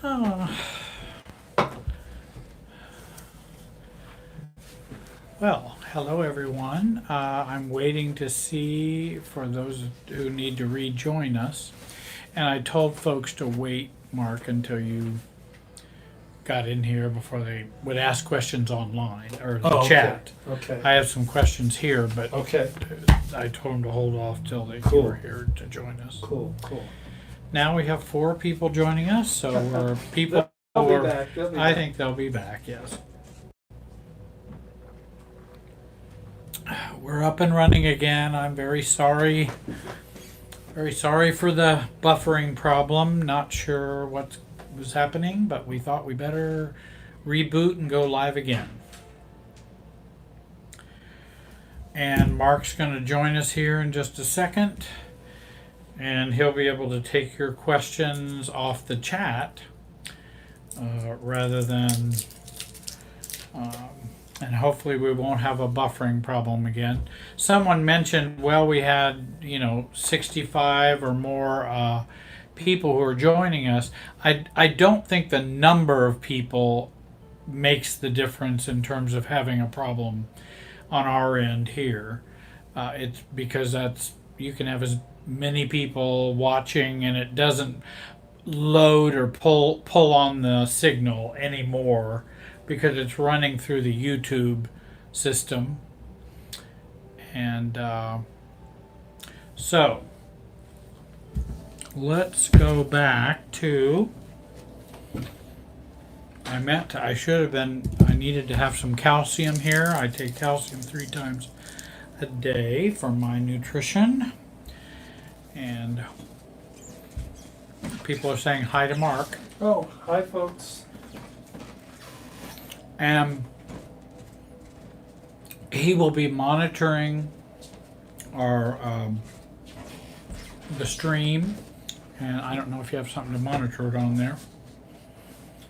Oh. Well, hello everyone. I'm waiting to see for those who need to rejoin us. And I told folks to wait, Mark, until you got in here before they would ask questions online or the Oh, chat. Okay. I have some questions here, but Okay. I told them to hold off till they Cool. were here to join us. Cool. Now we have 4 people joining us, so we're people. They'll be are- back. They'll be I back. think they'll be back, yes. We're up and running again. I'm very sorry. Very sorry for the buffering problem. Not sure what was happening, but we thought we better reboot and go live again. And Mark's going to join us here in just a second. And he'll be able to take your questions off the chat rather than, and hopefully we won't have a buffering problem again. Someone mentioned, well, we had, 65 or more people who are joining us. I don't think the number of people makes the difference in terms of having a problem on our end here. It's because you can have as many people watching and it doesn't load or pull on the signal anymore because it's running through the YouTube system. And so let's go back to I needed to have some calcium here. I take calcium 3 times a day for my nutrition. And people are saying hi to Mark. Oh, hi, folks. And he will be monitoring our the stream. And I don't know if you have something to monitor it on there.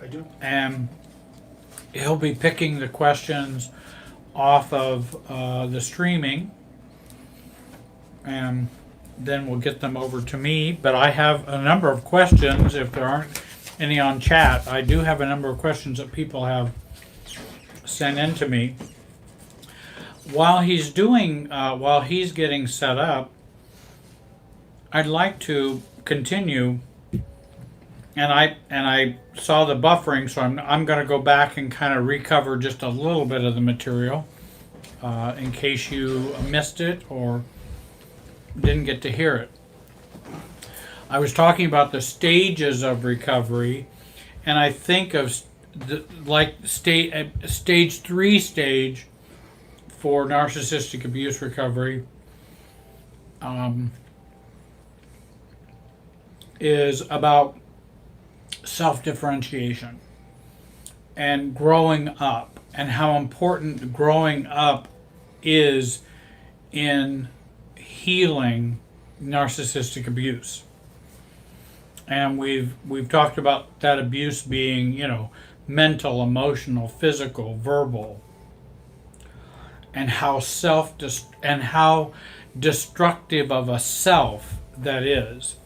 I do. And he'll be picking the questions off of the streaming. And then we'll get them over to me. But I have a number of questions. If there aren't any on chat, I do have a number of questions that people have sent in to me. While he's getting set up, I'd like to continue. And I saw the buffering, so I'm going to go back and kind of recover just a little bit of the material in case you missed it or didn't get to hear it. I was talking about the stages of recovery, and I think of stage 3 for narcissistic abuse recovery is about self-differentiation and growing up, and how important growing up is in healing narcissistic abuse. And we've talked about that abuse being, mental, emotional, physical, verbal, and how destructive of a self that is.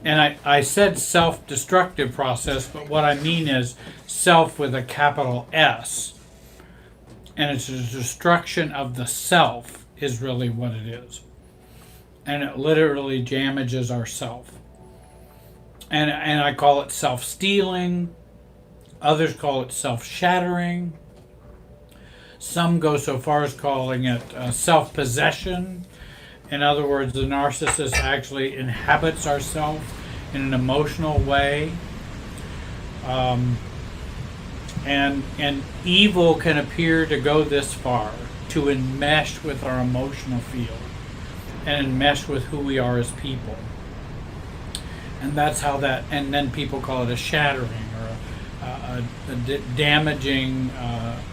And I said self-destructive process, but what I mean is self with a capital S. And it's a destruction of the self is really what it is. And it literally damages our self. And I call it self-stealing. Others call it self-shattering. Some go so far as calling it self-possession. In other words, the narcissist actually inhabits our self in an emotional way. And evil can appear to go this far, to enmesh with our emotional field and enmesh with who we are as people. And that's how and then people call it a shattering or a damaging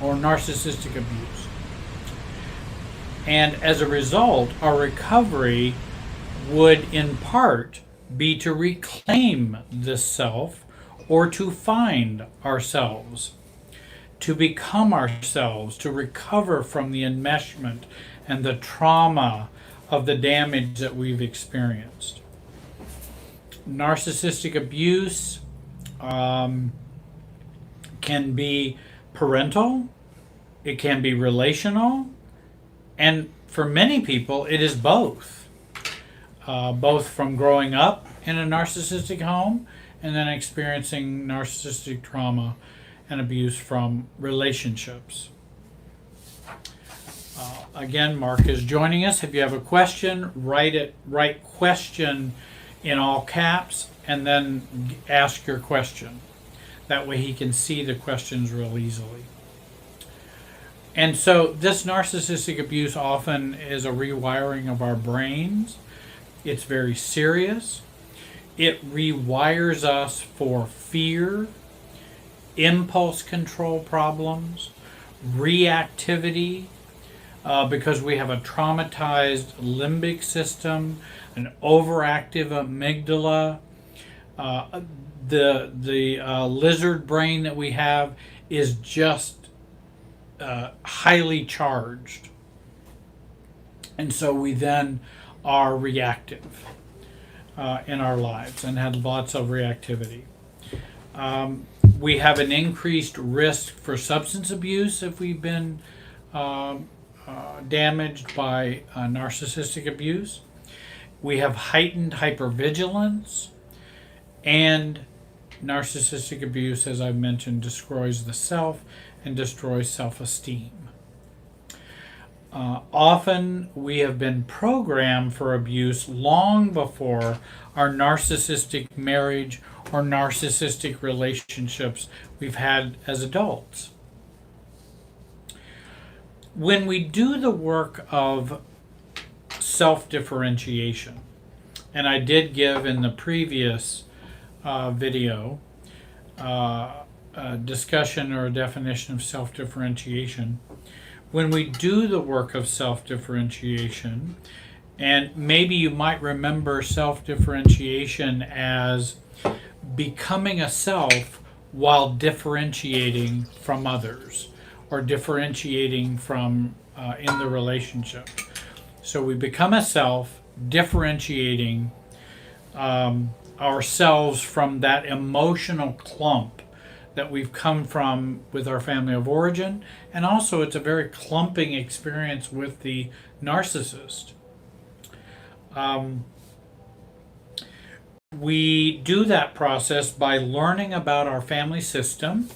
or narcissistic abuse. And as a result, our recovery would in part be to reclaim this self or to find ourselves, to become ourselves, to recover from the enmeshment and the trauma of the damage that we've experienced. Narcissistic abuse can be parental, it can be relational, and for many people, it is both. Both from growing up in a narcissistic home and then experiencing narcissistic trauma and abuse from relationships. Again, Mark is joining us. If you have a question, write question in all caps and then ask your question. That way he can see the questions real easily. And so this narcissistic abuse often is a rewiring of our brains. It's very serious. It rewires us for fear, impulse control problems, reactivity, because we have a traumatized limbic system, an overactive amygdala. The lizard brain that we have is just highly charged. And so we then are reactive in our lives and have lots of reactivity. We have an increased risk for substance abuse if we've been damaged by narcissistic abuse. We have heightened hypervigilance, and narcissistic abuse, as I've mentioned, destroys the self and destroys self-esteem. Often we have been programmed for abuse long before our narcissistic marriage or narcissistic relationships we've had as adults. When we do the work of self-differentiation, and I did give in the previous video a discussion or a definition of self-differentiation. When we do the work of self-differentiation, and maybe you might remember self-differentiation as becoming a self while differentiating from others or differentiating from in the relationship. So we become a self, differentiating ourselves from that emotional clump that we've come from with our family of origin, and also it's a very clumping experience with the narcissist. We do that process by learning about our family system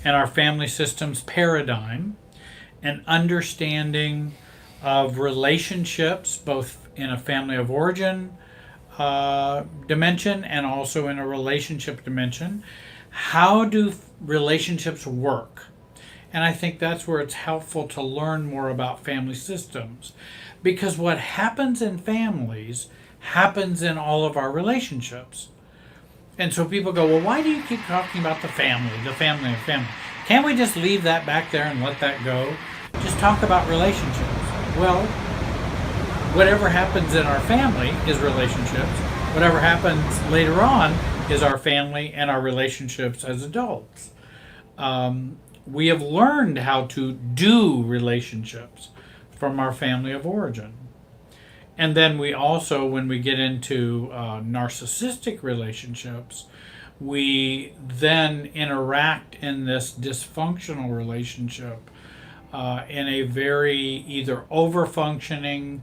and our family system's paradigm, and understanding of relationships both in a family of origin dimension and also in a relationship dimension. How do relationships work? And I think that's where it's helpful to learn more about family systems, because what happens in families happens in all of our relationships. And so people go, well, why do you keep talking about the family? Can't we just leave that back there and let that go? Just talk about relationships. Well, whatever happens in our family is relationships. Whatever happens later on is our family and our relationships as adults. We have learned how to do relationships from our family of origin. And then we also, when we get into narcissistic relationships, we then interact in this dysfunctional relationship in a very either often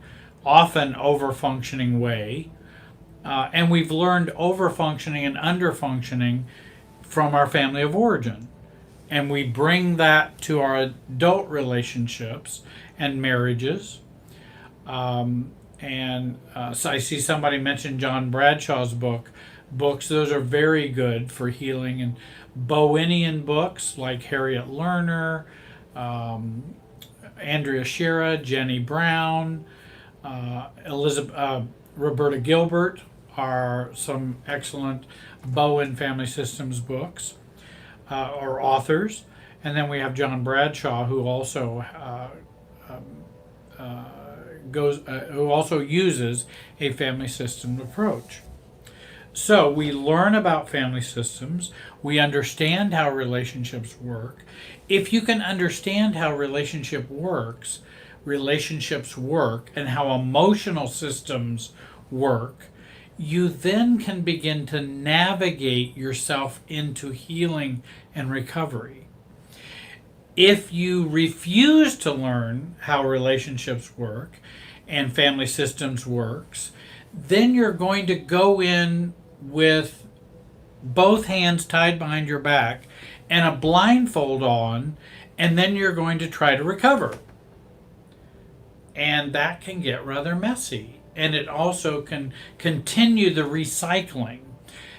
over-functioning way. And we've learned over-functioning and under-functioning from our family of origin. And we bring that to our adult relationships and marriages. So I see somebody mention John Bradshaw's books. Those are very good for healing. And Bowenian books like Harriet Lerner, Andrea Shera, Jenny Brown, Roberta Gilbert are some excellent Bowen Family Systems books or authors. And then we have John Bradshaw, who also who also uses a family system approach. So we learn about family systems. We understand how relationships work. If you can understand how relationships work and how emotional systems work, you then can begin to navigate yourself into healing and recovery. If you refuse to learn how relationships work and family systems works, then you're going to go in with both hands tied behind your back and a blindfold on, and then you're going to try to recover. And that can get rather messy. And it also can continue the recycling.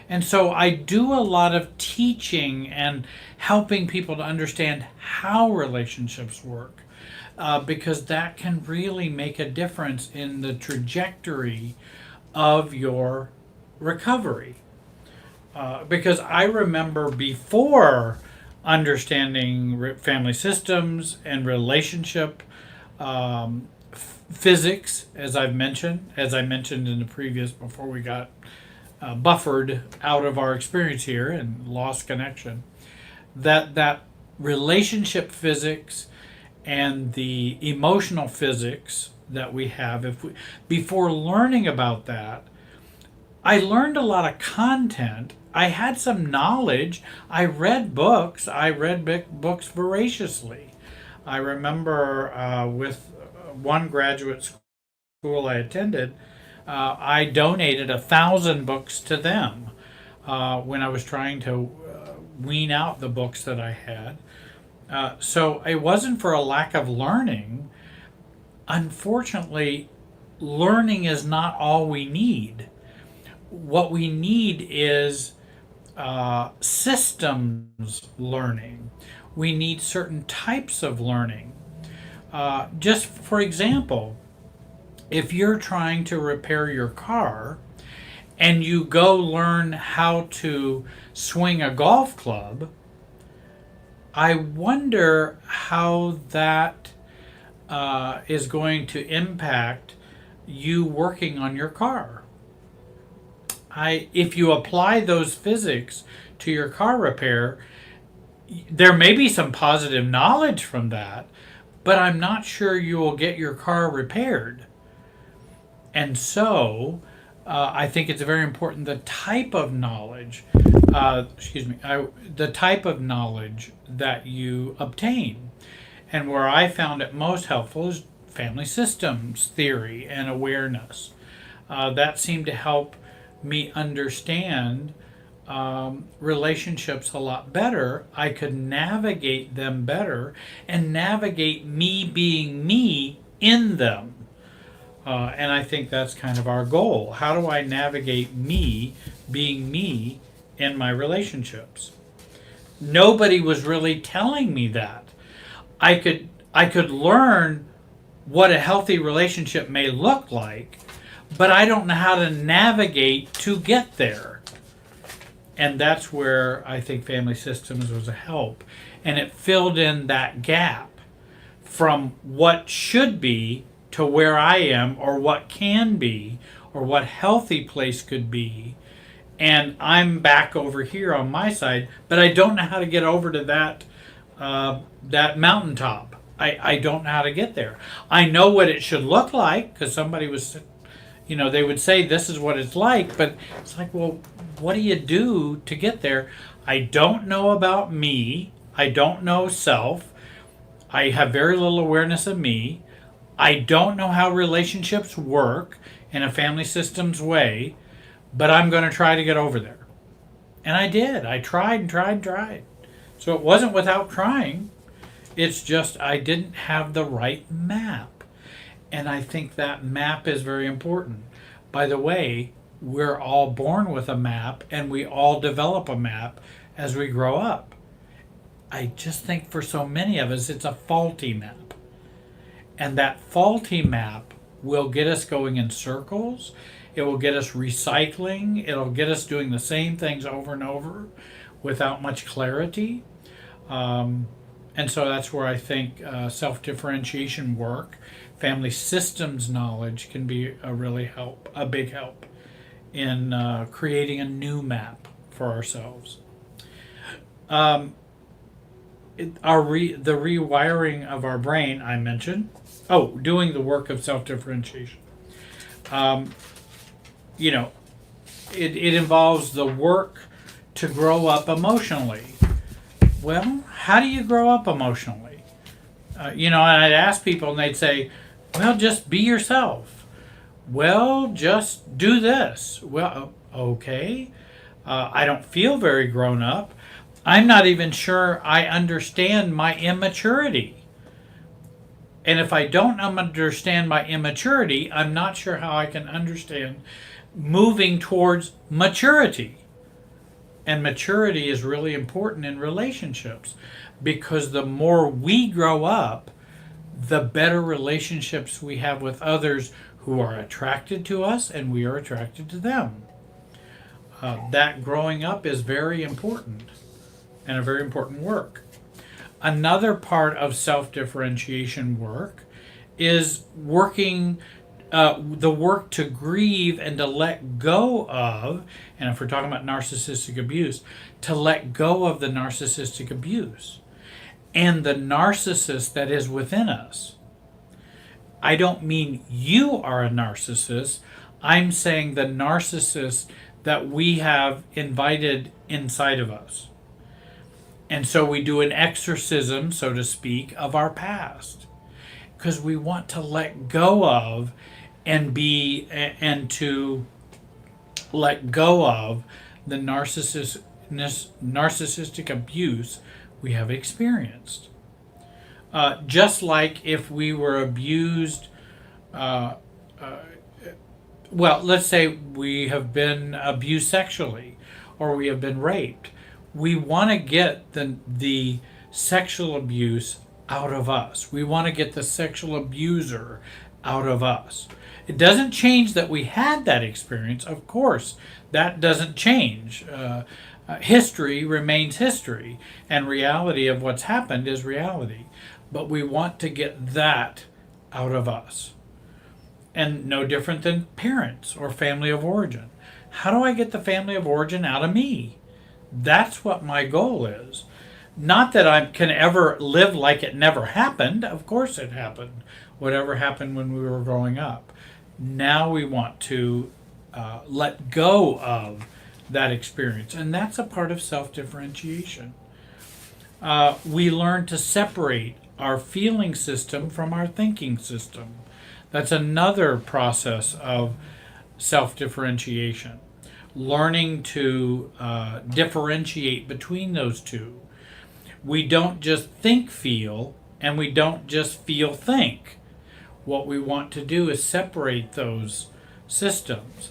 And so I do a lot of teaching and helping people to understand how relationships work, because that can really make a difference in the trajectory of your recovery. Because I remember before understanding family systems and relationship physics, as I mentioned in the previous, before we got buffered out of our experience here and lost connection, that relationship physics and the emotional physics that we have, before learning about that, I learned a lot of content. I had some knowledge. I read books. Books voraciously. I remember with one graduate school I attended, I donated 1,000 books to them when I was trying to wean out the books that I had. So it wasn't for a lack of learning. Unfortunately, learning is not all we need. What we need is systems learning. We need certain types of learning. Just for example, if you're trying to repair your car and you go learn how to swing a golf club, I wonder how that is going to impact you working on your car. If you apply those physics to your car repair, there may be some positive knowledge from that, but I'm not sure you will get your car repaired. And so I think it's very important the type of knowledge, the type of knowledge that you obtain. And where I found it most helpful is family systems theory and awareness. That seemed to help me understand relationships a lot better. I could navigate them better and navigate me being me in them. And I think that's kind of our goal. How do I navigate me being me in my relationships? Nobody was really telling me that. I could learn what a healthy relationship may look like, but I don't know how to navigate to get there. And that's where I think family systems was a help. And it filled in that gap from what should be to where I am, or what can be, or what healthy place could be. And I'm back over here on my side, but I don't know how to get over to that mountaintop. I don't know how to get there. I know what it should look like, because somebody was, they would say this is what it's like, but it's like, well, what do you do to get there? I don't know about me. I don't know self. I have very little awareness of me. I don't know how relationships work in a family systems way, but I'm going to try to get over there. And I did. I tried and tried and tried. So it wasn't without trying. It's just I didn't have the right map. And I think that map is very important. By the way, we're all born with a map, and we all develop a map as we grow up. I just think for so many of us, it's a faulty map. And that faulty map will get us going in circles. It will get us recycling. It'll get us doing the same things over and over without much clarity. And so that's where I think self-differentiation work, family systems knowledge can be a big help in creating a new map for ourselves. The rewiring of our brain, I mentioned. Doing the work of self-differentiation. it involves the work to grow up emotionally. Well, how do you grow up emotionally? And I'd ask people and they'd say, well, just be yourself. Well, just do this. Well, okay. I don't feel very grown up. I'm not even sure I understand my immaturity. And if I don't understand my immaturity, I'm not sure how I can understand moving towards maturity. And maturity is really important in relationships because the more we grow up, the better relationships we have with others who are attracted to us and we are attracted to them. That growing up is very important and a very important work. Another part of self-differentiation work is working the work to grieve and to let go of, and if we're talking about narcissistic abuse, to let go of the narcissistic abuse and the narcissist that is within us. I don't mean you are a narcissist. I'm saying the narcissist that we have invited inside of us. And so we do an exorcism, so to speak, of our past because we want to let go of and to let go of the narcissistic abuse we have experienced. Just like if we were abused, let's say we have been abused sexually or we have been raped. We want to get the sexual abuse out of us. We want to get the sexual abuser out of us. It doesn't change that we had that experience. Of course, that doesn't change. History remains history, and reality of what's happened is reality. But we want to get that out of us. And no different than parents or family of origin. How do I get the family of origin out of me? That's what my goal is. Not that I can ever live like it never happened. Of course it happened. Whatever happened when we were growing up. Now we want to let go of that experience. And that's a part of self-differentiation. We learn to separate our feeling system from our thinking system. That's another process of self-differentiation. Learning to differentiate between those two. We don't just think feel, and we don't just feel think. What we want to do is separate those systems.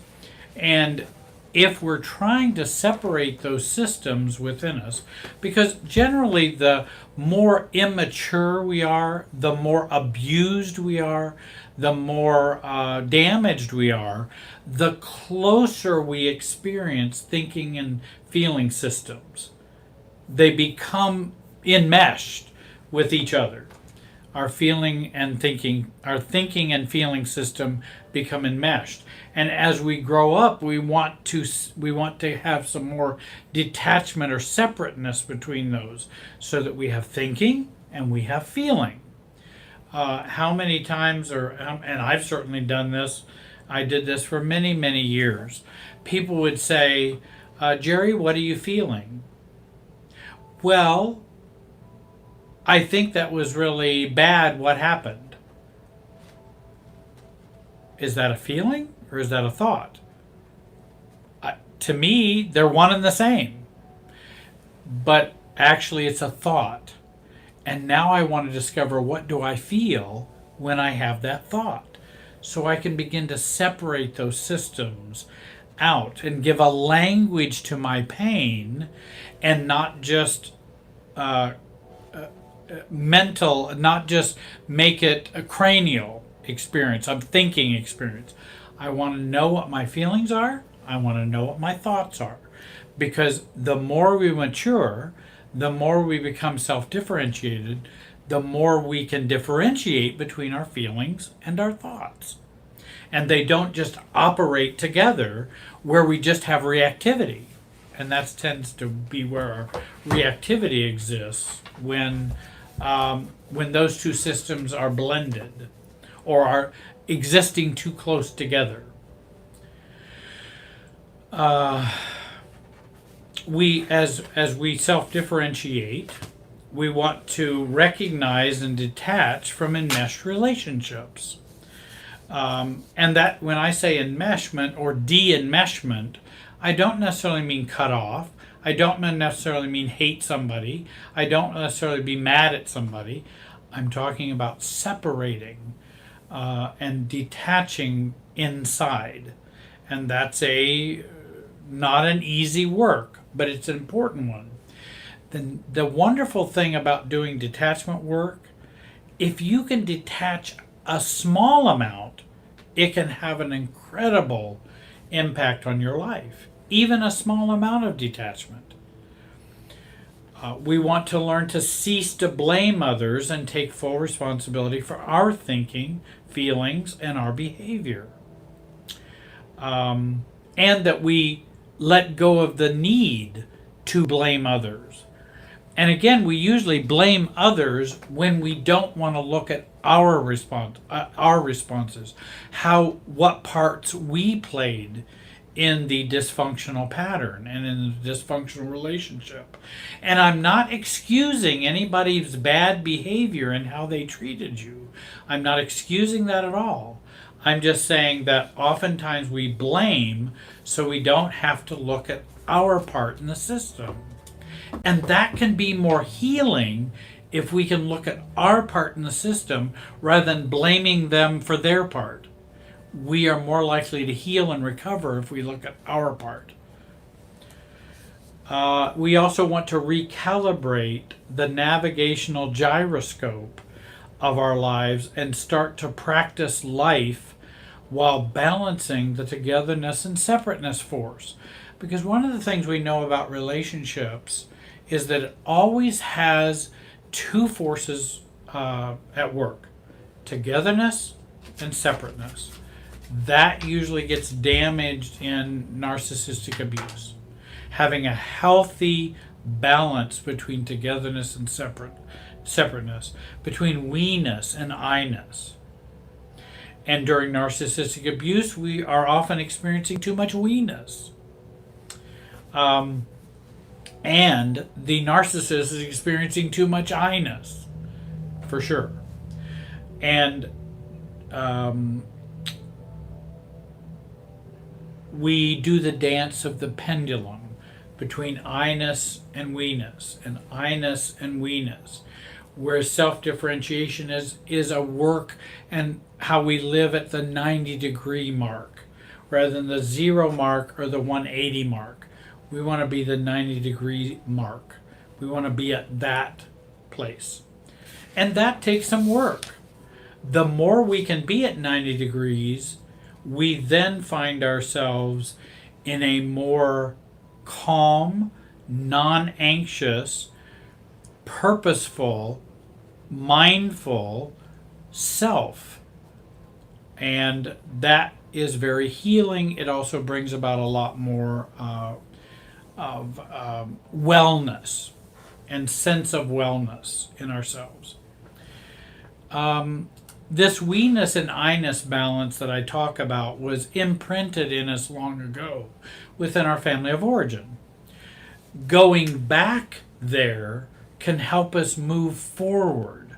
And if we're trying to separate those systems within us, because generally the more immature we are, the more abused we are, the more damaged we are, the closer we experience thinking and feeling systems. They become enmeshed with each other. Our thinking and feeling system become enmeshed. And as we grow up, we want to have some more detachment or separateness between those, so that we have thinking and we have feeling. How many times, and I've certainly done this, I did this for many, many years. People would say, Jerry, what are you feeling? Well, I think that was really bad what happened. Is that a feeling or is that a thought? To me, they're one and the same. But actually it's a thought. And now I want to discover, what do I feel when I have that thought? So I can begin to separate those systems out and give a language to my pain, and not just mental, not just make it a cranial experience, a thinking experience. I want to know what my feelings are. I want to know what my thoughts are. Because the more we mature, the more we become self-differentiated, the more we can differentiate between our feelings and our thoughts. And they don't just operate together where we just have reactivity. And that tends to be where our reactivity exists when those two systems are blended or are existing too close together. We, as we self-differentiate, we want to recognize and detach from enmeshed relationships. And that, when I say enmeshment or de-enmeshment, I don't necessarily mean cut off. I don't necessarily mean hate somebody. I don't necessarily be mad at somebody. I'm talking about separating and detaching inside. And that's not an easy work, but it's an important one. The wonderful thing about doing detachment work, if you can detach a small amount, it can have an incredible impact on your life. Even a small amount of detachment. We want to learn to cease to blame others and take full responsibility for our thinking, feelings, and our behavior. And that we let go of the need to blame others. And again, we usually blame others when we don't want to look at our responses, what parts we played in the dysfunctional pattern and in the dysfunctional relationship. And I'm not excusing anybody's bad behavior and how they treated you. I'm not excusing that at all. I'm just saying that oftentimes we blame so we don't have to look at our part in the system. And that can be more healing if we can look at our part in the system rather than blaming them for their part. We are more likely to heal and recover if we look at our part. We also want to recalibrate the navigational gyroscope of our lives and start to practice life while balancing the togetherness and separateness force. Because one of the things we know about relationships is that it always has two forces at work: togetherness and separateness. That usually gets damaged in narcissistic abuse. Having a healthy balance between togetherness and separateness, between we-ness and I-ness. And during narcissistic abuse, we are often experiencing too much we-ness. And the narcissist is experiencing too much I-ness, for sure. And we do the dance of the pendulum between I-ness and we-ness, and I-ness and we-ness, where self-differentiation is a work and how we live at the 90-degree mark rather than the 0 mark or the 180 mark. We want to be the 90-degree mark. We want to be at that place. And that takes some work. The more we can be at 90 degrees, we then find ourselves in a more calm, non-anxious, purposeful, mindful self. And that is very healing. It also brings about a lot more of wellness and sense of wellness in ourselves. This we-ness and I-ness balance that I talk about was imprinted in us long ago within our family of origin. Going back there can help us move forward.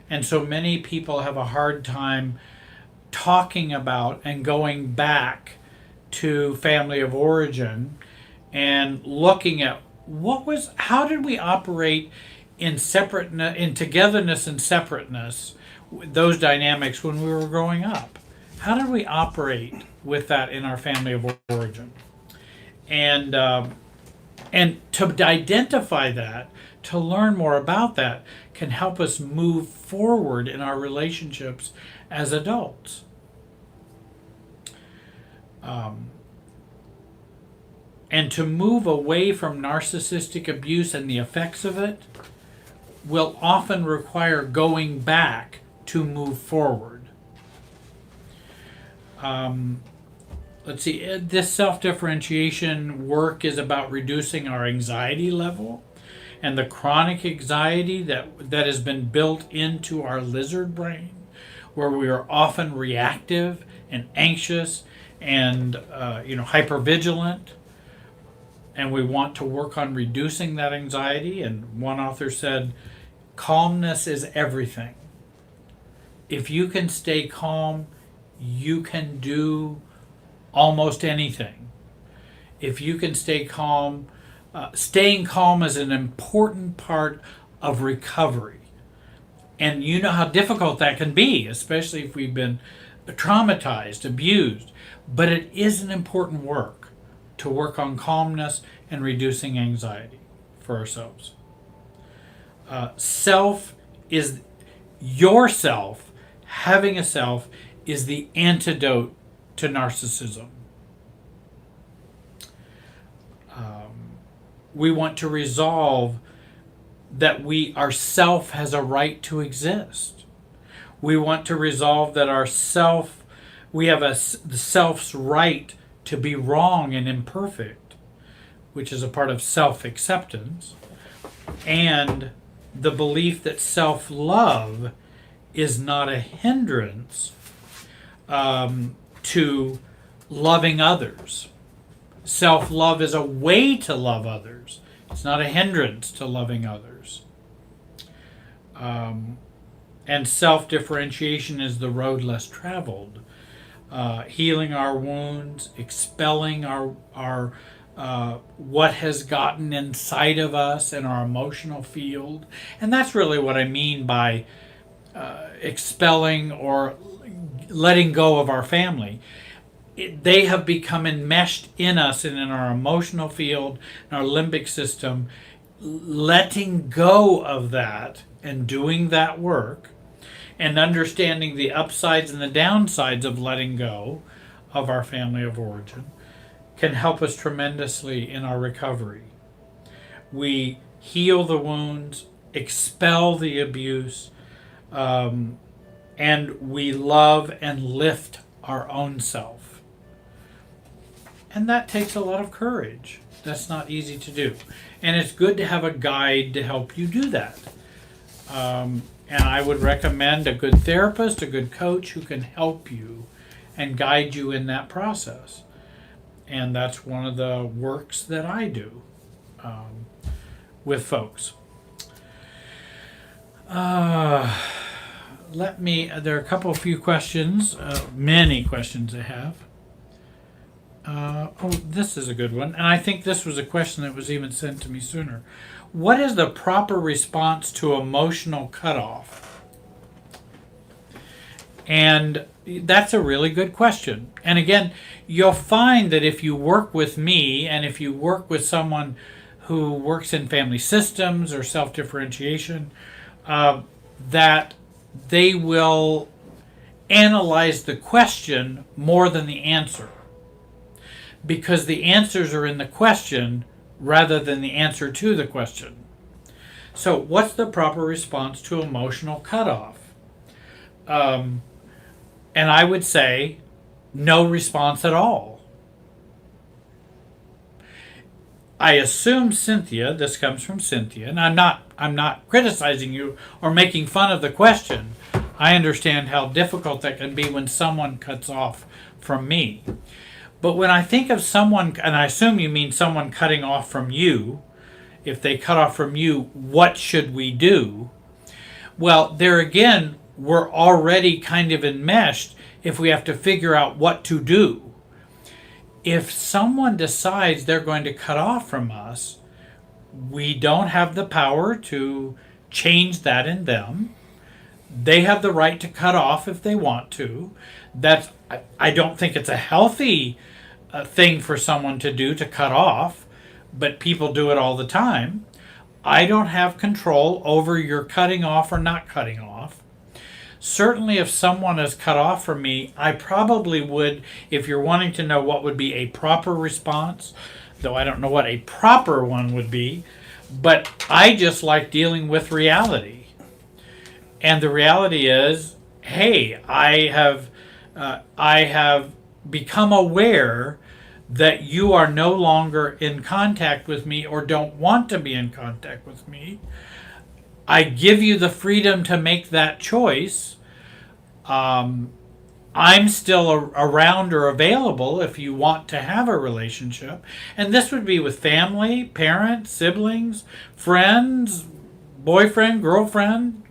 And so many people have a hard time talking about and going back to family of origin and looking at how did we operate in togetherness and separateness, those dynamics when we were growing up. How did we operate with that in our family of origin? And to identify that, to learn more about that, can help us move forward in our relationships as adults. And to move away from narcissistic abuse and the effects of it will often require going back to move forward. Let's see, this self-differentiation work is about reducing our anxiety level and the chronic anxiety that has been built into our lizard brain, where we are often reactive and anxious and hypervigilant, and we want to work on reducing that anxiety. And one author said, calmness is everything. If you can stay calm, you can do almost anything. If you can stay calm, staying calm is an important part of recovery. And you know how difficult that can be, especially if we've been traumatized, abused. But it is an important work to work on calmness and reducing anxiety for ourselves. Self is yourself. Having a self is the antidote to narcissism. We want to resolve that our self has a right to exist. We want to resolve that we have the self's right to be wrong and imperfect, which is a part of self-acceptance, and the belief that self-love is not a hindrance to loving others. Self-love is a way to love others. It's not a hindrance to loving others. And self-differentiation is the road less traveled. Healing our wounds, expelling our what has gotten inside of us in our emotional field. And that's really what I mean by expelling or letting go of our family. They have become enmeshed in us and in our emotional field, in our limbic system. Letting go of that and doing that work and understanding the upsides and the downsides of letting go of our family of origin can help us tremendously in our recovery. We heal the wounds, expel the abuse, and we love and lift our own self. And that takes a lot of courage. That's not easy to do. And it's good to have a guide to help you do that. And I would recommend a good therapist, a good coach who can help you and guide you in that process. And that's one of the works that I do with folks. There are a few questions, many questions I have. This is a good one. And I think this was a question that was even sent to me sooner. What is the proper response to emotional cutoff? And that's a really good question. And again, you'll find that if you work with me and if you work with someone who works in family systems or self-differentiation, that they will analyze the question more than the answer. Because the answers are in the question rather than the answer to the question. So what's the proper response to emotional cutoff? And I would say no response at all. I assume Cynthia, this comes from Cynthia, and I'm not criticizing you or making fun of the question. I understand how difficult that can be when someone cuts off from me. But when I think of someone, and I assume you mean someone cutting off from you, if they cut off from you, what should we do? Well, there again, we're already kind of enmeshed if we have to figure out what to do. If someone decides they're going to cut off from us, we don't have the power to change that in them. They have the right to cut off if they want to. I don't think it's a healthy thing for someone to do, to cut off, but people do it all the time. I don't have control over your cutting off or not cutting off. Certainly if someone is cut off from me, I probably would, if you're wanting to know what would be a proper response, though I don't know what a proper one would be, but I just like dealing with reality. And the reality is, hey, I have become aware that you are no longer in contact with me or don't want to be in contact with me. I give you the freedom to make that choice. I'm still around or available if you want to have a relationship. And this would be with family, parents, siblings, friends, boyfriend, girlfriend,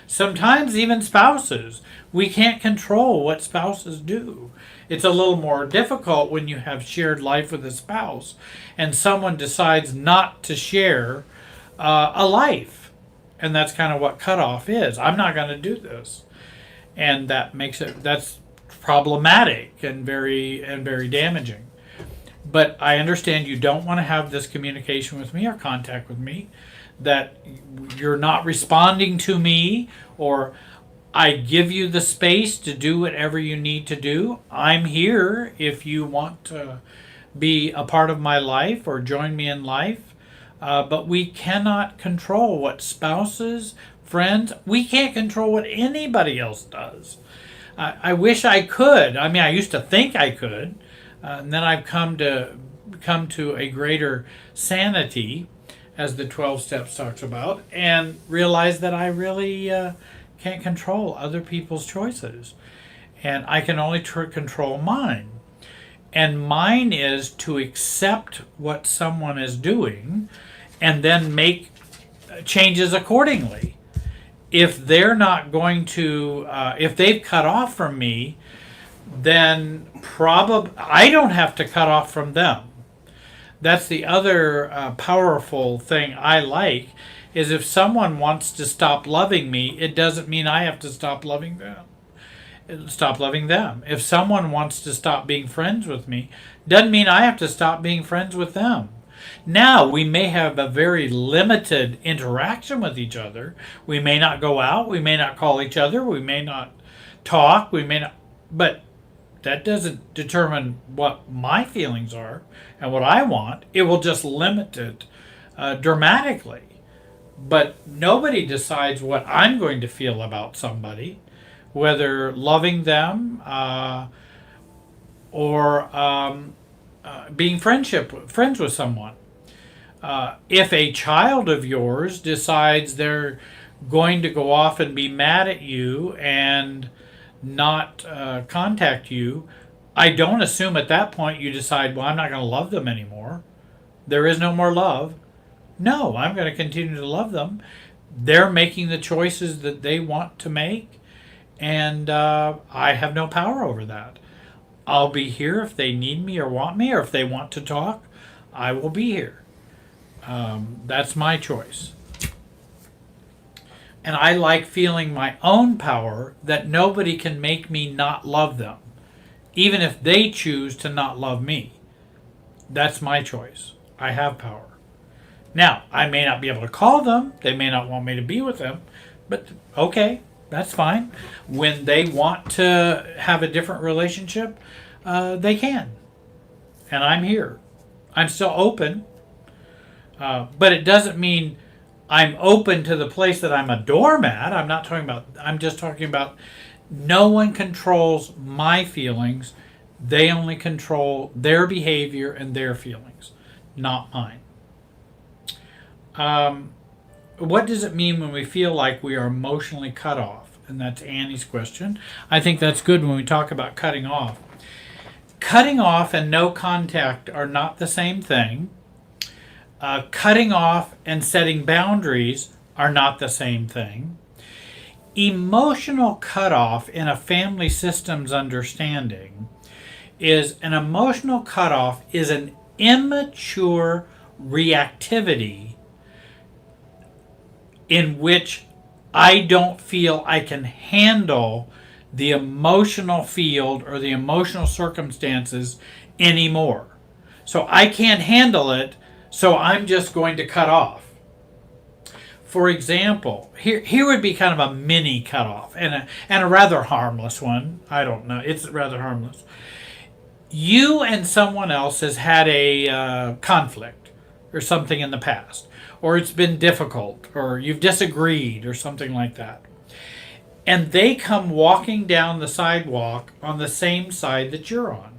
sometimes even spouses. We can't control what spouses do. It's a little more difficult when you have shared life with a spouse and someone decides not to share a life. And that's kind of what cutoff is. I'm not going to do this. And that's problematic and very damaging. But I understand you don't want to have this communication with me or contact with me, that you're not responding to me, or I give you the space to do whatever you need to do. I'm here if you want to be a part of my life or join me in life. But we cannot control what spouses, friends, we can't control what anybody else does. I wish I could. I mean, I used to think I could. And then I've come to a greater sanity, as the 12 steps talks about, and realize that I really can't control other people's choices. And I can only control mine. And mine is to accept what someone is doing and then make changes accordingly. If they're not going to, if they've cut off from me, then I don't have to cut off from them. That's the other powerful thing I like, is if someone wants to stop loving me, it doesn't mean I have to stop loving them. If someone wants to stop being friends with me, doesn't mean I have to stop being friends with them. Now, we may have a very limited interaction with each other. We may not go out. We may not call each other. We may not talk. But that doesn't determine what my feelings are and what I want. It will just limit it dramatically. But nobody decides what I'm going to feel about somebody, whether loving them or being friends with someone. If a child of yours decides they're going to go off and be mad at you and not contact you, I don't assume at that point you decide, well, I'm not going to love them anymore. There is no more love. No, I'm going to continue to love them. They're making the choices that they want to make, and I have no power over that. I'll be here if they need me or want me, or if they want to talk, I will be here. That's my choice. And I like feeling my own power, that nobody can make me not love them, even if they choose to not love me. That's my choice. I have power. Now, I may not be able to call them. They may not want me to be with them. But okay, that's fine. When they want to have a different relationship, they can. And I'm here. I'm still open. But it doesn't mean I'm open to the place that I'm a doormat. I'm just talking about no one controls my feelings. They only control their behavior and their feelings, not mine. What does it mean when we feel like we are emotionally cut off? And that's Annie's question. I think that's good when we talk about cutting off. Cutting off and no contact are not the same thing. Cutting off and setting boundaries are not the same thing. Emotional cutoff in a family systems understanding is an immature reactivity in which I don't feel I can handle the emotional field or the emotional circumstances anymore. So I can't handle it, so I'm just going to cut off. For example, here would be kind of a mini cutoff and a rather harmless one. I don't know. It's rather harmless. You and someone else has had a conflict or something in the past, or it's been difficult, or you've disagreed or something like that. And they come walking down the sidewalk on the same side that you're on.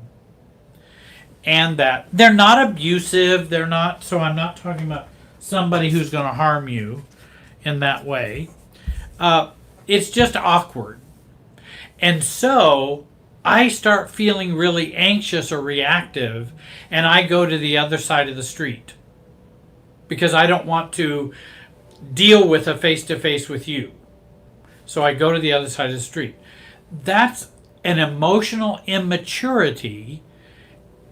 And that they're not abusive, so I'm not talking about somebody who's going to harm you in that way. It's just awkward. And so I start feeling really anxious or reactive, and I go to the other side of the street because I don't want to deal with a face-to-face with you. So I go to the other side of the street. That's an emotional immaturity,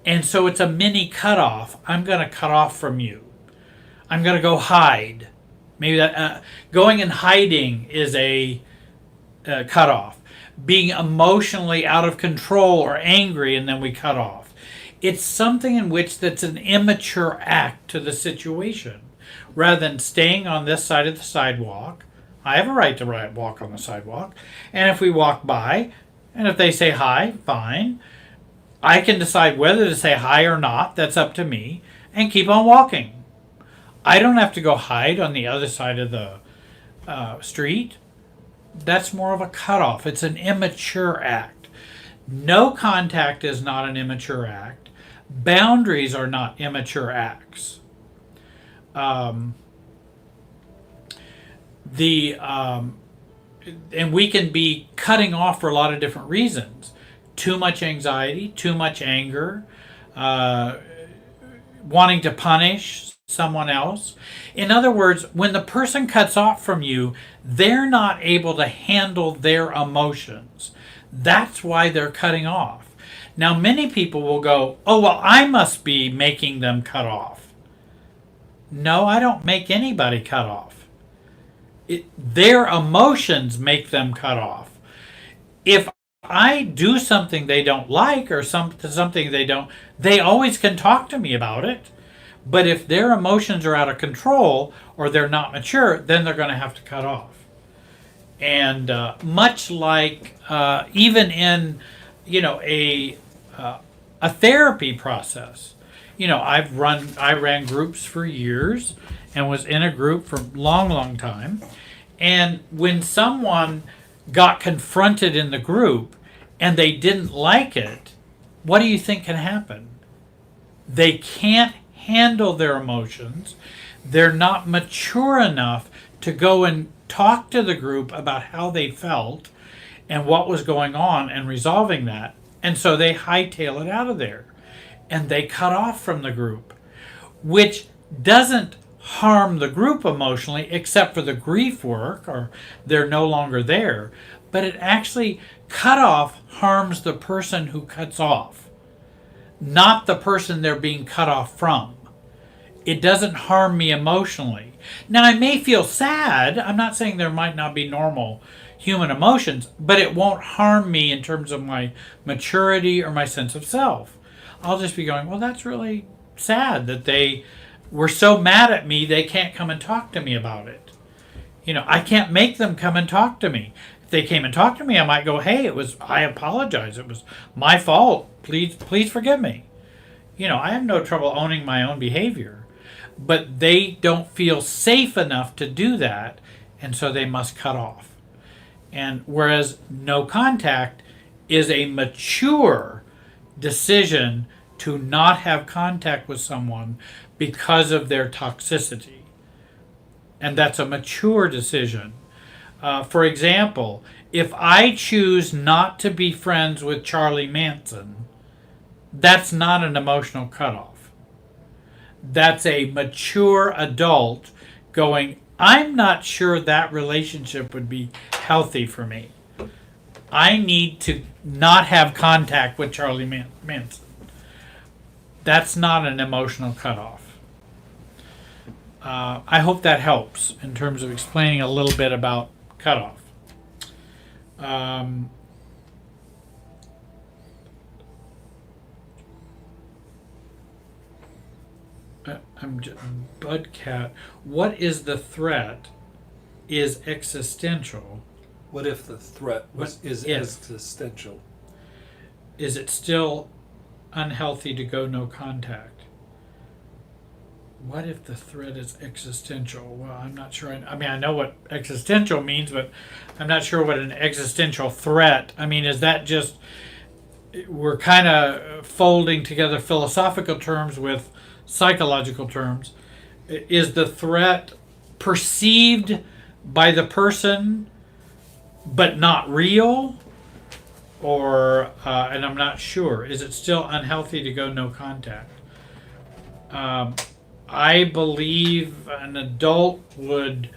and so it's a mini cutoff. I'm going to cut off from you. I'm going to go hide. Maybe that going and hiding is a cutoff. Being emotionally out of control or angry, and then we cut off. It's something in which that's an immature act to the situation. Rather than staying on this side of the sidewalk, I have a right to walk on the sidewalk. And if we walk by, and if they say hi, fine. I can decide whether to say hi or not. That's up to me. And keep on walking. I don't have to go hide on the other side of the street. That's more of a cutoff. It's an immature act. No contact is not an immature act. Boundaries are not immature acts. And we can be cutting off for a lot of different reasons. Too much anxiety, too much anger, wanting to punish someone else. In other words, when the person cuts off from you, they're not able to handle their emotions. That's why they're cutting off. Now, many people will go, oh, well, I must be making them cut off. No, I don't make anybody cut off. Their emotions make them cut off. If I do something they don't like or something they always can talk to me about it. But if their emotions are out of control or they're not mature, then they're going to have to cut off. And much like even in, a therapy process, I ran groups for years and was in a group for a long, long time. And when someone got confronted in the group and they didn't like it, what do you think can happen? They can't handle their emotions. They're not mature enough to go and talk to the group about how they felt and what was going on and resolving that. And so they hightail it out of there and they cut off from the group, which doesn't harm the group emotionally except for the grief work, or they're no longer there. But it actually, cut off harms the person who cuts off, not the person they're being cut off from. It doesn't harm me emotionally. Now, I may feel sad. I'm not saying there might not be normal human emotions, but it won't harm me in terms of my maturity or my sense of self. I'll just be going, well, that's really sad that they were so mad at me they can't come and talk to me about it. I can't make them come and talk to me. If they came and talked to me, I might go, hey, I apologize. It was my fault. Please forgive me. I have no trouble owning my own behavior. But they don't feel safe enough to do that, and so they must cut off. And whereas no contact is a mature decision to not have contact with someone because of their toxicity. And that's a mature decision. For example, if I choose not to be friends with Charlie Manson, that's not an emotional cutoff. That's a mature adult going, I'm not sure that relationship would be healthy for me. I need to not have contact with Charlie Manson. That's not an emotional cutoff. I hope that helps in terms of explaining a little bit about cutoff. Budcat, what is the threat is existential. What if the threat is existential? Is it still unhealthy to go no contact? What if the threat is existential? Well, I'm not sure. I know what existential means, but I'm not sure what an existential threat. Is that just, we're kind of folding together philosophical terms with psychological terms. Is the threat perceived by the person but not real? and I'm not sure. Is it still unhealthy to go no contact? I believe an adult would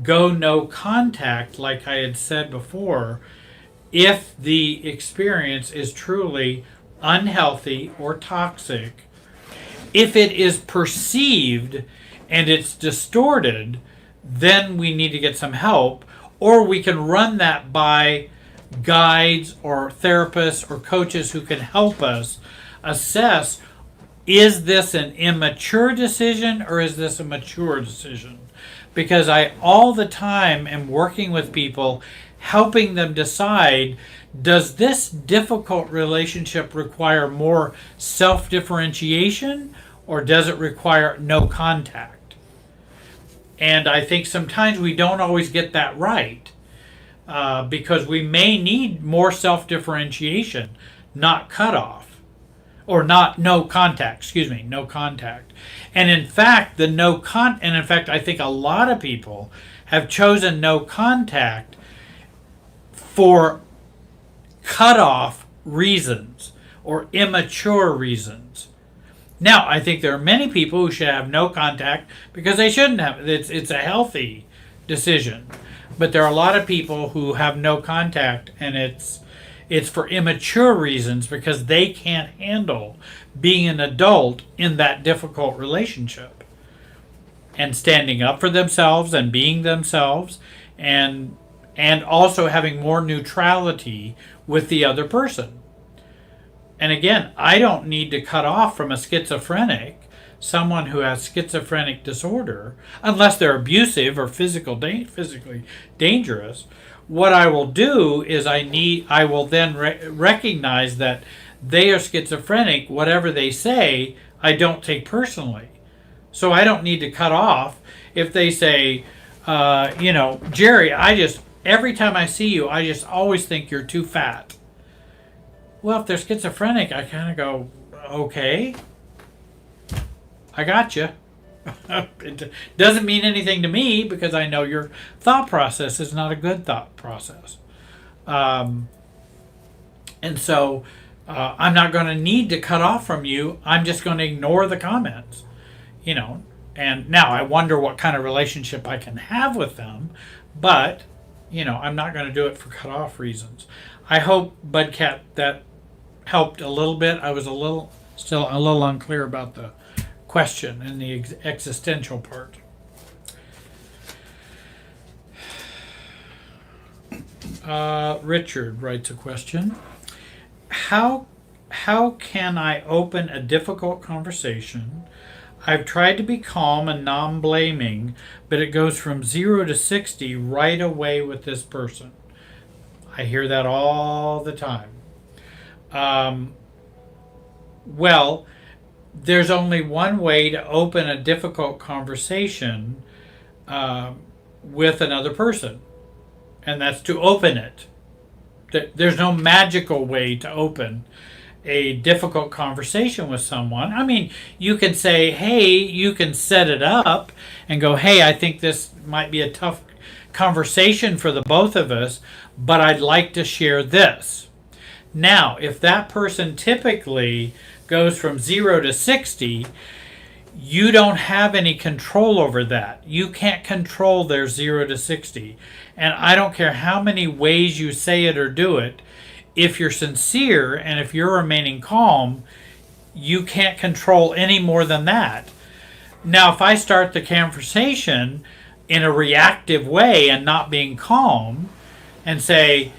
go no contact, like I had said before, if the experience is truly unhealthy or toxic. If it is perceived and it's distorted, then we need to get some help, or we can run that by guides or therapists or coaches who can help us assess, is this an immature decision or is this a mature decision? Because I all the time am working with people, helping them decide, does this difficult relationship require more self-differentiation or does it require no contact? And I think sometimes we don't always get that right, because we may need more self-differentiation, not cutoff, or not no contact. No contact. And in fact, I think a lot of people have chosen no contact for cutoff reasons or immature reasons. Now, I think there are many people who should have no contact because they shouldn't have. It's a healthy decision. But there are a lot of people who have no contact, and it's for immature reasons because they can't handle being an adult in that difficult relationship and standing up for themselves and being themselves, and also having more neutrality with the other person. And again, I don't need to cut off from a schizophrenic, someone who has schizophrenic disorder, unless they're abusive or physically dangerous. What I will do is I will then recognize that they are schizophrenic. Whatever they say, I don't take personally. So I don't need to cut off if they say, Jerry, every time I see you, I just always think you're too fat. Well, if they're schizophrenic, I kind of go, okay, I got you. It doesn't mean anything to me because I know your thought process is not a good thought process. And so I'm not going to need to cut off from you. I'm just going to ignore the comments, And now I wonder what kind of relationship I can have with them, but I'm not going to do it for cut off reasons. I hope, Budcat, that helped a little bit. I was still a little unclear about the question and the existential part. Richard writes a question. How can I open a difficult conversation? I've tried to be calm and non-blaming, but it goes from 0 to 60 right away with this person. I hear that all the time. Well, there's only one way to open a difficult conversation with another person, and that's to open it. There's no magical way to open a difficult conversation with someone. I mean, you can say, hey, you can set it up and go, hey, I think this might be a tough conversation for the both of us, but I'd like to share this. Now, if that person typically goes from 0 to 60, you don't have any control over that. You can't control their 0 to 60. And I don't care how many ways you say it or do it, if you're sincere and if you're remaining calm, you can't control any more than that. Now, if I start the conversation in a reactive way and not being calm and say,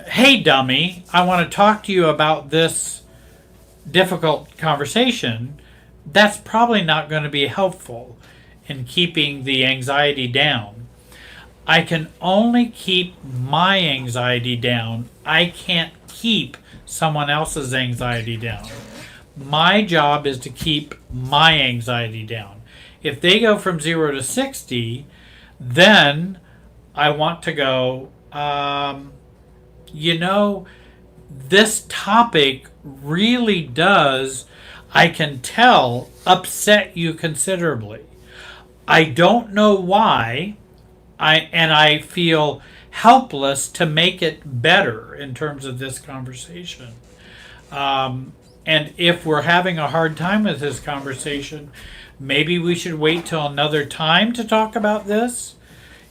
hey, dummy, I want to talk to you about this difficult conversation, that's probably not going to be helpful in keeping the anxiety down. I can only keep my anxiety down. I can't keep someone else's anxiety down. My job is to keep my anxiety down. If they go from 0 to 60, then I want to go, this topic really does, I can tell, upset you considerably. I don't know why, I feel helpless to make it better in terms of this conversation. And if we're having a hard time with this conversation, maybe we should wait till another time to talk about this.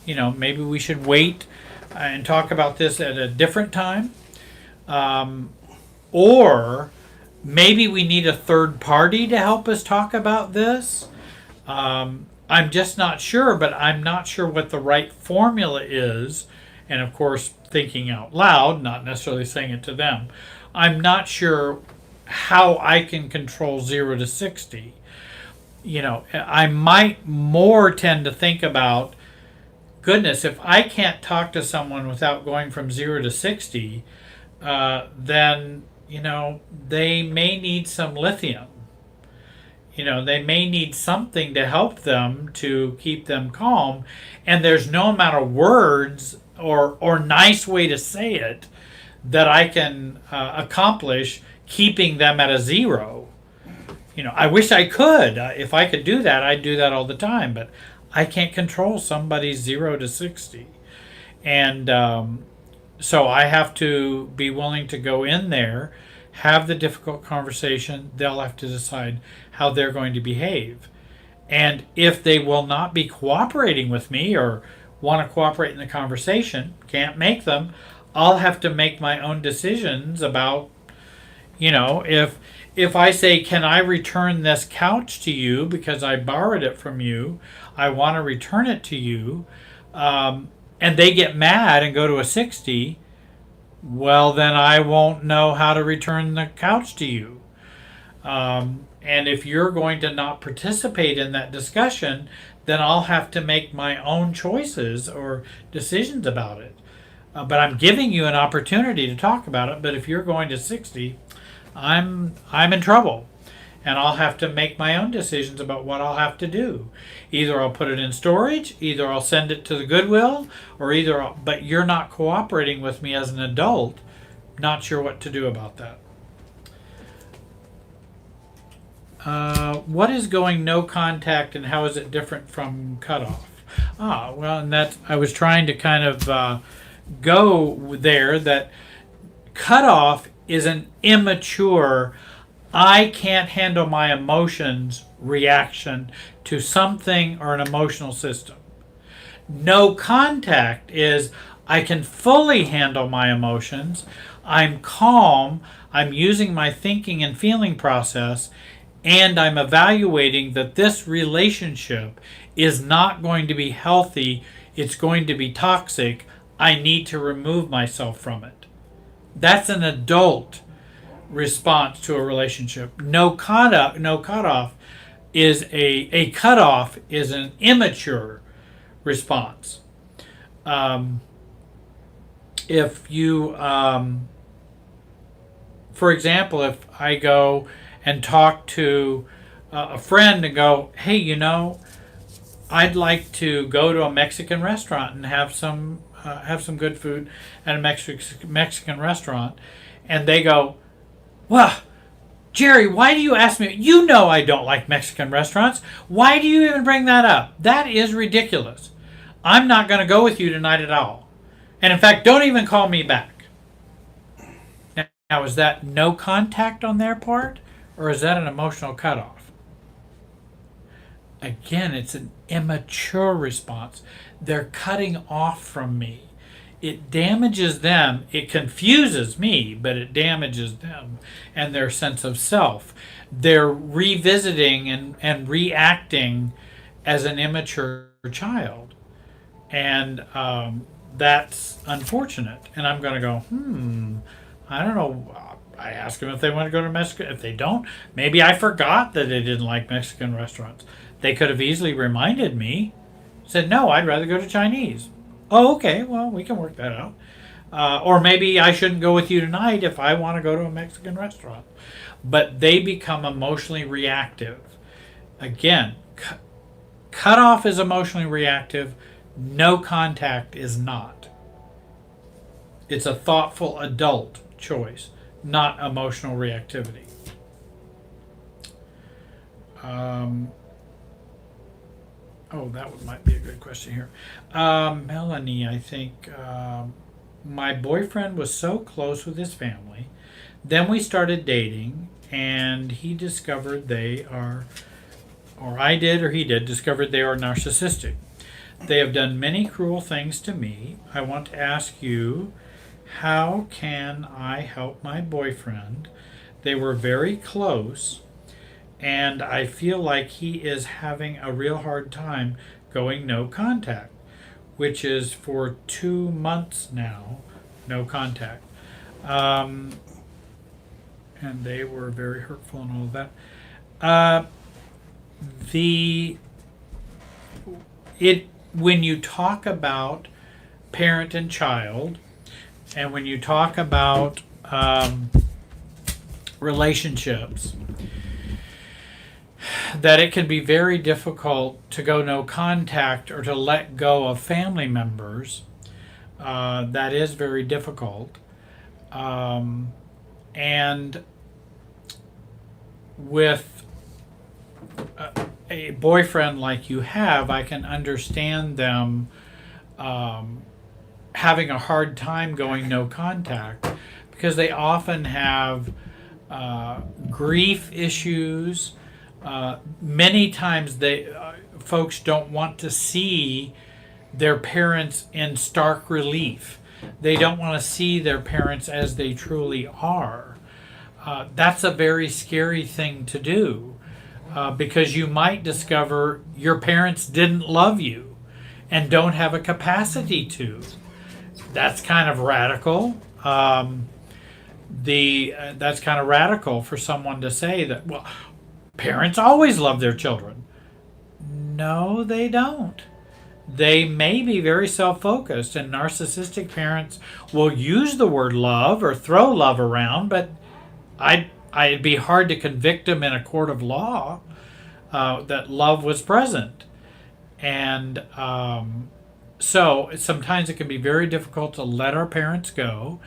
Maybe we should wait and talk about this at a different time. Or maybe we need a third party to help us talk about this. I'm just not sure, but I'm not sure what the right formula is. And of course, thinking out loud, not necessarily saying it to them. I'm not sure how I can control 0 to 60. I might more tend to think about, goodness, if I can't talk to someone without going from 0 to 60, then, they may need some lithium. They may need something to help them to keep them calm. And there's no amount of words or nice way to say it that I can accomplish keeping them at a 0. I wish I could. If I could do that, I'd do that all the time. But I can't control somebody's 0 to 60. And so I have to be willing to go in there, have the difficult conversation. They'll have to decide how they're going to behave. And if they will not be cooperating with me or want to cooperate in the conversation, can't make them, I'll have to make my own decisions about, if I say, can I return this couch to you because I borrowed it from you, I want to return it to you, and they get mad and go to a 60, well, then I won't know how to return the couch to you. And if you're going to not participate in that discussion, then I'll have to make my own choices or decisions about it. But I'm giving you an opportunity to talk about it. But if you're going to 60, I'm in trouble. And I'll have to make my own decisions about what I'll have to do. Either I'll put it in storage, either I'll send it to the Goodwill, or but you're not cooperating with me as an adult. Not sure what to do about that. What is going no contact and how is it different from cutoff? And that I was trying to kind of go there, that cutoff is an immature, I can't handle my emotions reaction to something or an emotional system. No contact is I can fully handle my emotions, I'm calm, I'm using my thinking and feeling process, and I'm evaluating that this relationship is not going to be healthy, it's going to be toxic, I need to remove myself from it. That's an adult response to a relationship. No cutoff is a cutoff is an immature response. If you, for example, if I go and talk to a friend and go, hey, I'd like to go to a Mexican restaurant and have some good food at a Mexican restaurant, and they go, well, Jerry, why do you ask me? You know I don't like Mexican restaurants. Why do you even bring that up? That is ridiculous. I'm not going to go with you tonight at all. And in fact, don't even call me back. Now, is that no contact on their part, or is that an emotional cutoff? Again, it's an immature response. They're cutting off from me. It damages them. It confuses me, but it damages them and their sense of self. They're revisiting and reacting as an immature child. And that's unfortunate. And I'm going to go, I don't know. I ask them if they want to go to Mexico. If they don't, maybe I forgot that they didn't like Mexican restaurants. They could have easily reminded me, said, no, I'd rather go to Chinese. Oh, okay, well, we can work that out. Or maybe I shouldn't go with you tonight if I want to go to a Mexican restaurant. But they become emotionally reactive. Again, cutoff is emotionally reactive. No contact is not. It's a thoughtful adult choice, not emotional reactivity. Oh, might be a good question here. Melanie, I think my boyfriend was so close with his family. Then we started dating, and he discovered they are, or I did, or he did, discovered they are narcissistic. They have done many cruel things to me. I want to ask you, how can I help my boyfriend? They were very close, and I feel like he is having a real hard time going no contact, which is for 2 months now, no contact. And they were very hurtful and all of that. The it When you talk about parent and child, and when you talk about relationships, that it can be very difficult to go no contact or to let go of family members. That is very difficult. And with a boyfriend like you have, I can understand them having a hard time going no contact, because they often have grief issues. Many times folks don't want to see their parents in stark relief. They don't want to see their parents as they truly are. That's a very scary thing to do, because you might discover your parents didn't love you and don't have a capacity to. That's kind of radical. That's kind of radical for someone to say that, well, parents always love their children. No, they don't. They may be very self-focused, and narcissistic parents will use the word love or throw love around, but it'd be hard to convict them in a court of law that love was present. And so sometimes it can be very difficult to let our parents go,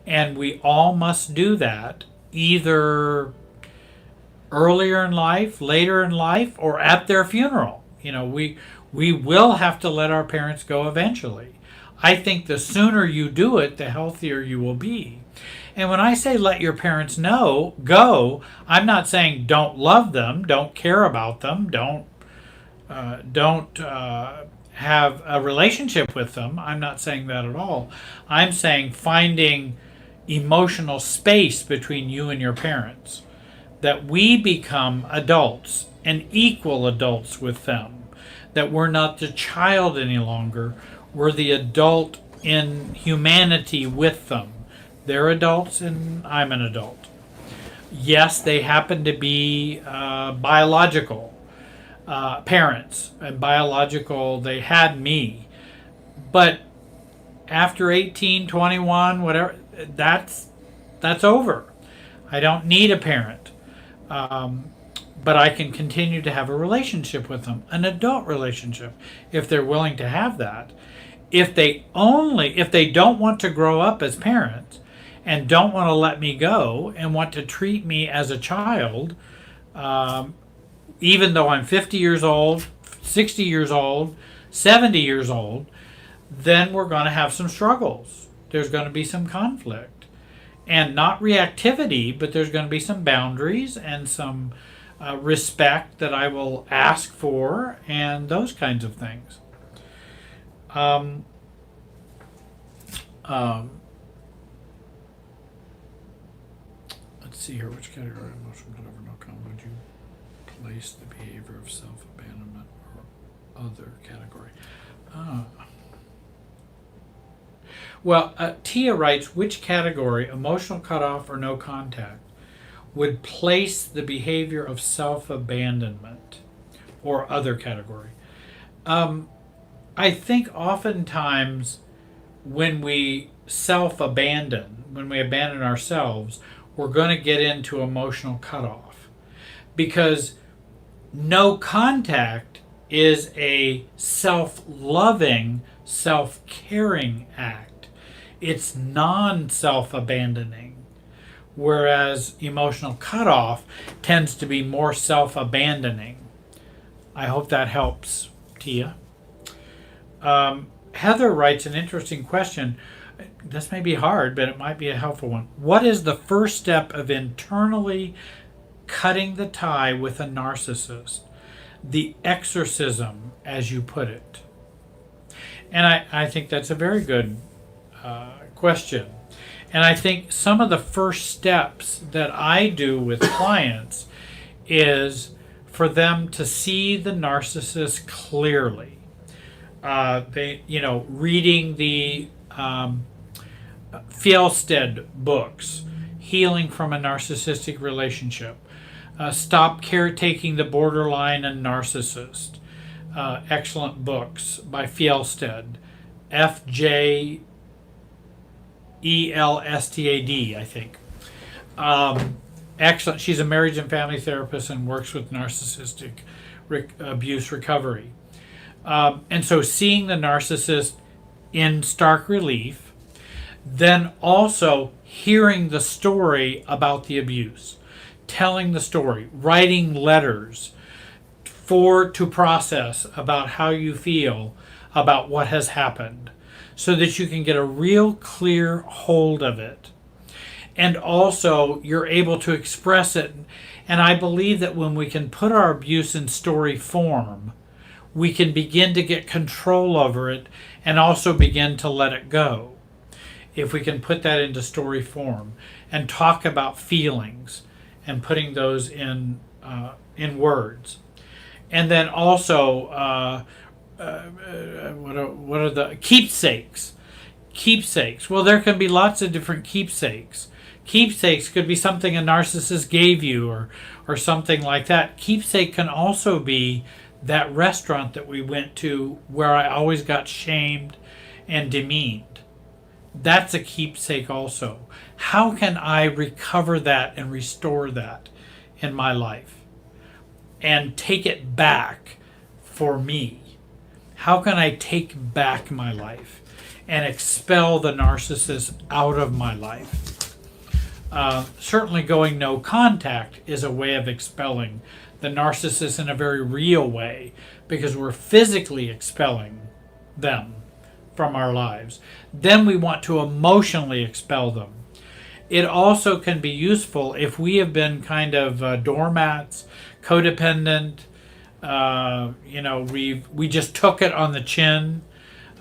and we all must do that either earlier in life, later in life, or at their funeral. We will have to let our parents go eventually. I think the sooner you do it, the healthier you will be. And when I say let your parents go, I'm not saying don't love them, don't care about them, don't have a relationship with them. I'm not saying that at all. I'm saying finding emotional space between you and your parents, that we become adults and equal adults with them, that we're not the child any longer, we're the adult in humanity with them. They're adults and I'm an adult. Yes, they happen to be biological parents, and biological, they had me. But after 18, 21, whatever, that's over. I don't need a parent. But I can continue to have a relationship with them, an adult relationship, if they're willing to have that. If they don't want to grow up as parents and don't want to let me go and want to treat me as a child, even though I'm 50 years old, 60 years old, 70 years old, then we're going to have some struggles. There's going to be some conflict. And not reactivity, but there's going to be some boundaries and some respect that I will ask for, and those kinds of things. Let's see here. Which category of emotional whatever no comment would you place the behavior of self-abandonment or other category? Well, Tia writes, which category, emotional cutoff or no contact, would place the behavior of self-abandonment or other category? I think oftentimes when we self-abandon, when we abandon ourselves, we're going to get into emotional cutoff, because no contact is a self-loving, self-caring act. It's non-self-abandoning, whereas emotional cutoff tends to be more self-abandoning. I hope that helps, Tia. Heather writes an interesting question. This may be hard, but it might be a helpful one. What is the first step of internally cutting the tie with a narcissist? The exorcism, as you put it. And I think that's a very good question. And I think some of the first steps that I do with clients is for them to see the narcissist clearly. Reading the Fjellstead books, Healing from a Narcissistic Relationship, Stop Caretaking the Borderline and Narcissist, excellent books by Fjellstead, F-J-E-L-S-T-A-D, I think. Excellent. She's a marriage and family therapist and works with narcissistic abuse recovery. And so seeing the narcissist in stark relief, then also hearing the story about the abuse, telling the story, writing letters to process about how you feel about what has happened, so that you can get a real clear hold of it. And also you're able to express it. And I believe that when we can put our abuse in story form, we can begin to get control over it and also begin to let it go. If we can put that into story form and talk about feelings and putting those in words. And then also, what are the keepsakes? Keepsakes. Well, there can be lots of different keepsakes. Keepsakes could be something a narcissist gave you or something like that. Keepsake can also be that restaurant that we went to where I always got shamed and demeaned. That's a keepsake also. How can I recover that and restore that in my life and take it back for me? How can I take back my life and expel the narcissist out of my life? Certainly going no contact is a way of expelling the narcissist in a very real way, because we're physically expelling them from our lives. Then we want to emotionally expel them. It also can be useful if we have been kind of doormats, codependent, we just took it on the chin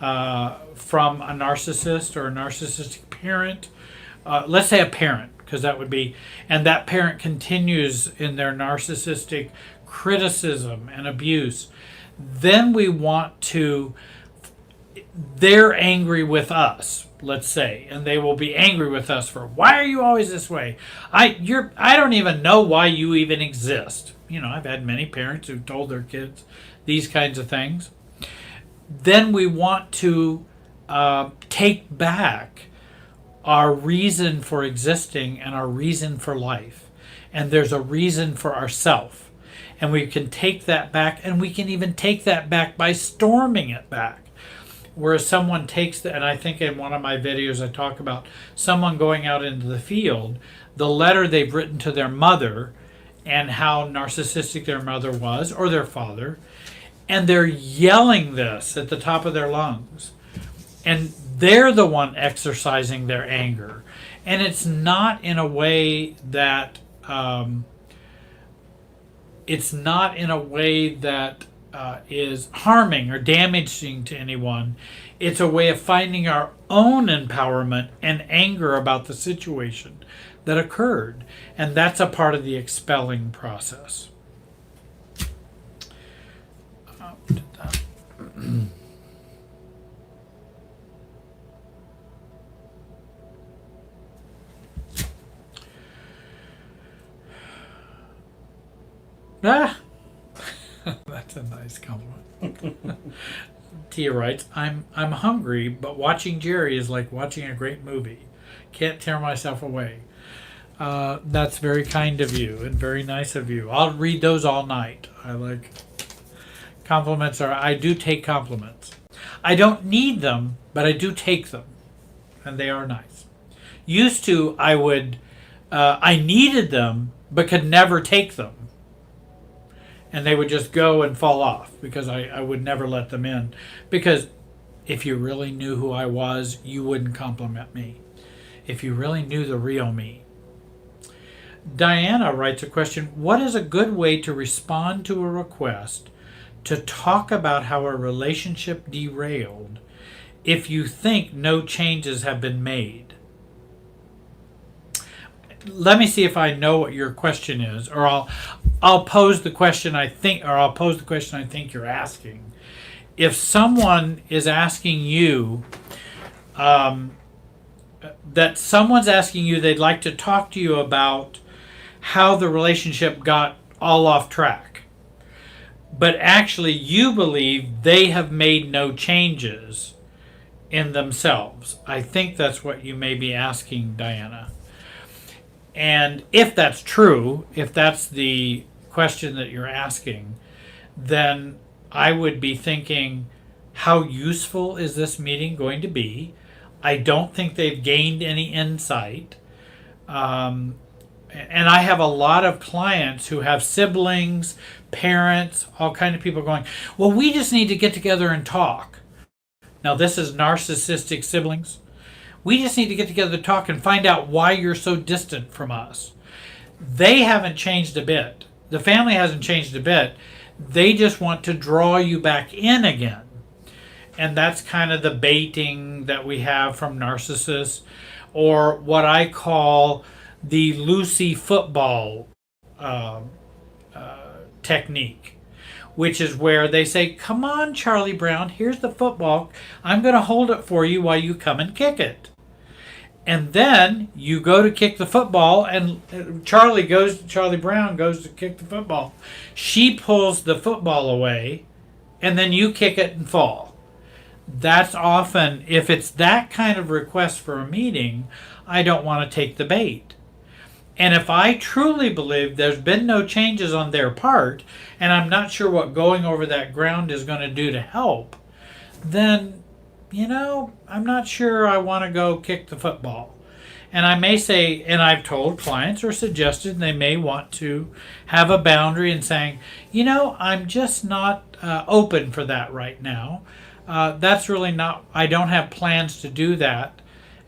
from a narcissist or a narcissistic parent. Let's say a parent, because that would be, and that parent continues in their narcissistic criticism and abuse. Then we want to, they're angry with us, let's say, and they will be angry with us for, why are you always this way? I don't even know why you even exist. I've had many parents who've told their kids these kinds of things. Then we want to take back our reason for existing and our reason for life. And there's a reason for ourself. And we can take that back, and we can even take that back by storming it back. Whereas someone takes and I think in one of my videos I talk about someone going out into the field, the letter they've written to their mother and how narcissistic their mother was, or their father, and they're yelling this at the top of their lungs. And they're the one exercising their anger. And it's not in a way that is harming or damaging to anyone. It's a way of finding our own empowerment and anger about the situation that occurred. And that's a part of the expelling process. That's a nice compliment. Tia writes, I'm hungry, but watching Jerry is like watching a great movie. Can't tear myself away. That's very kind of you and very nice of you. I'll read those all night. I like compliments. I do take compliments. I don't need them, but I do take them, and they are nice. Used to, I needed them, but could never take them. and they would just go and fall off because I would never let them in. Because if you really knew who I was, you wouldn't compliment me. If you really knew the real me. Diana writes a question, what is a good way to respond to a request to talk about how a relationship derailed if you think no changes have been made? Let me see if I know what your question is, or I'll pose the question I think you're asking. If someone is asking you, someone's asking you, they'd like to talk to you about how the relationship got all off track, but actually you believe they have made no changes in themselves. I think that's what you may be asking, Diana. And if that's true, if that's the question that you're asking, then I would be thinking, how useful is this meeting going to be? I don't think they've gained any insight. And I have a lot of clients who have siblings, parents, all kind of people going, well, we just need to get together and talk. Now, this is narcissistic siblings. We just need to get together to talk and find out why you're so distant from us. They haven't changed a bit. The family hasn't changed a bit. They just want to draw you back in again. And that's kind of the baiting that we have from narcissists, or what I call the Lucy football technique, which is where they say, come on, Charlie Brown, here's the football. I'm going to hold it for you while you come and kick it. And then you go to kick the football, and Charlie Brown goes to kick the football. She pulls the football away, and then you kick it and fall. That's often, if it's that kind of request for a meeting, I don't want to take the bait. And if I truly believe there's been no changes on their part, and I'm not sure what going over that ground is going to do to help, then, I'm not sure I want to go kick the football. And I may say, and I've told clients or suggested they may want to have a boundary in saying, I'm just not open for that right now. That's really not, I don't have plans to do that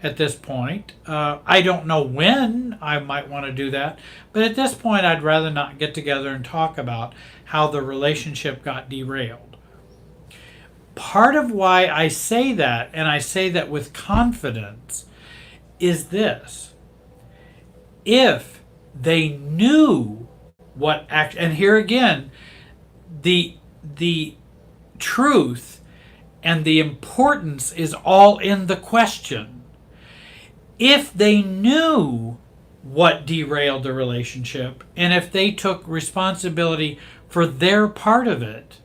at this point. I don't know when I might want to do that, but at this point I'd rather not get together and talk about how the relationship got derailed. Part of why I say that, and I say that with confidence, is this. If they knew what and here again, the truth and the importance is all in the question. If they knew what derailed the relationship, and if they took responsibility for their part of it,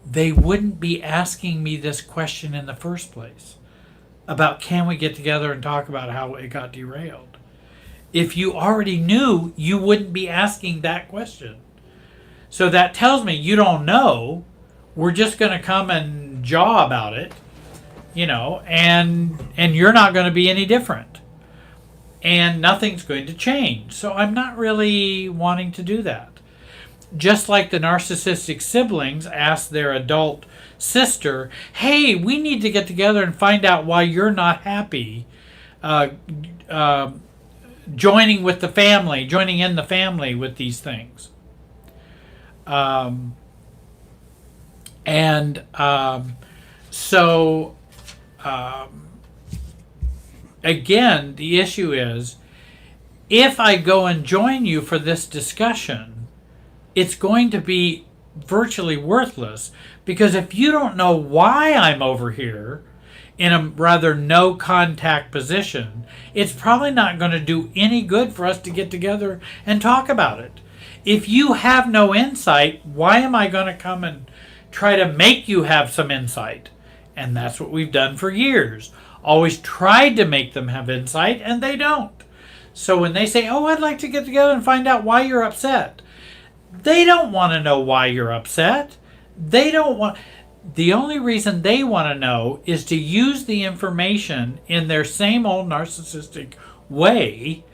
they wouldn't be asking me this question in the first place about, can we get together and talk about how it got derailed? If you already knew, you wouldn't be asking that question. So that tells me you don't know. We're just going to come and jaw about it, and you're not going to be any different. And nothing's going to change. So I'm not really wanting to do that. Just like the narcissistic siblings ask their adult sister, hey, we need to get together and find out why you're not happy joining in the family with these things. Again, the issue is, if I go and join you for this discussion, it's going to be virtually worthless, because if you don't know why I'm over here in a rather no contact position, it's probably not going to do any good for us to get together and talk about it. If you have no insight, why am I going to come and try to make you have some insight? And that's what we've done for years. Always tried to make them have insight, and they don't. So when they say, oh, I'd like to get together and find out why you're upset, they don't want to know why you're upset. The only reason they want to know is to use the information in their same old narcissistic way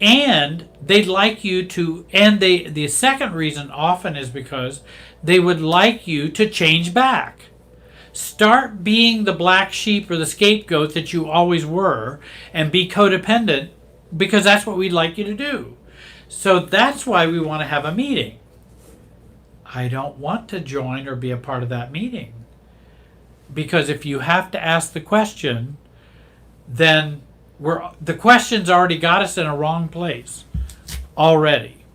And they'd like you to, and the second reason often is because they would like you to change back. Start being the black sheep or the scapegoat that you always were and be codependent, because that's what we'd like you to do. So that's why we want to have a meeting. I don't want to join or be a part of that meeting. Because if you have to ask the question, then the question's already got us in a wrong place. Already.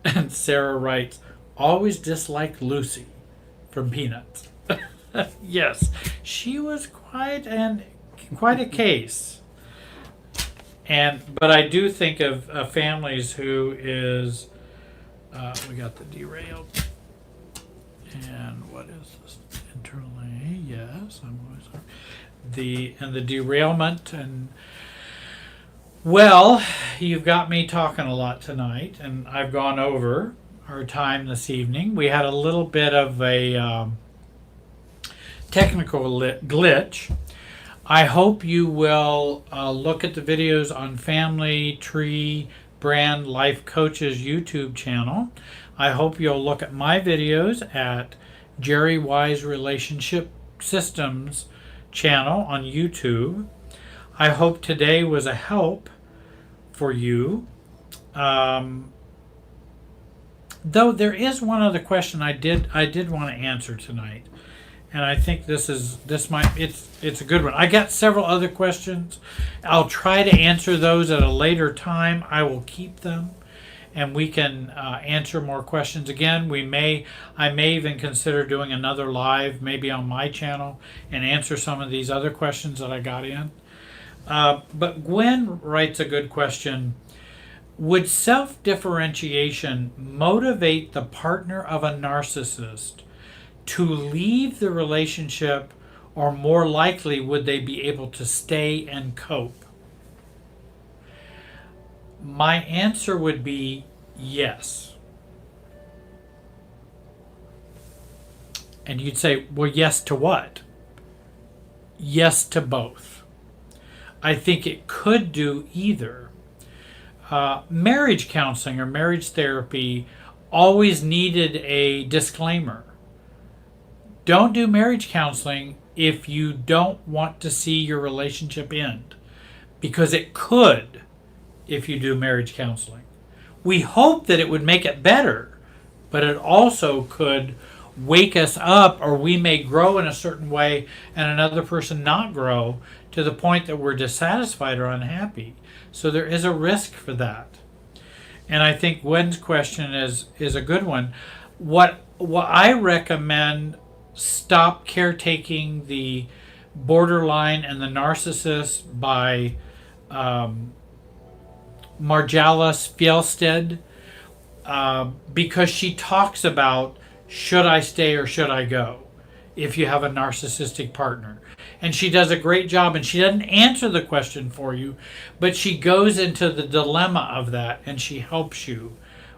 And Sarah writes, always disliked Lucy from Peanuts. Yes, she was quite a case. But I do think of families who is, we got the derailed, and what is this internally? Yes, I'm always the derailment, and well, you've got me talking a lot tonight, and I've gone over our time this evening. We had a little bit of a technical glitch. I hope you will look at the videos on Family Tree Brand Life Coach's YouTube channel. I hope you'll look at my videos at Jerry Wise Relationship Systems channel on YouTube. I hope today was a help for you. Though there is one other question I did want to answer tonight, and I think it's a good one. I got several other questions. I'll try to answer those at a later time. I will keep them, and we can answer more questions. Again, I may even consider doing another live, maybe on my channel, and answer some of these other questions that I got in. But Gwen writes a good question. Would self-differentiation motivate the partner of a narcissist to leave the relationship, or more likely would they be able to stay and cope? My answer would be yes. And you'd say, well, yes to what? Yes to both. I think it could do either. Marriage counseling or marriage therapy always needed a disclaimer. Don't do marriage counseling if you don't want to see your relationship end, because it could if you do marriage counseling. We hope that it would make it better, but it also could wake us up, or we may grow in a certain way and another person not grow to the point that we're dissatisfied or unhappy. So there is a risk for that. And I think Gwen's question is a good one. What I recommend, stop caretaking the borderline and the narcissist by Marjalis Fjellstead, because she talks about, should I stay or should I go if you have a narcissistic partner? And she does a great job, and she doesn't answer the question for you, but she goes into the dilemma of that, and she helps you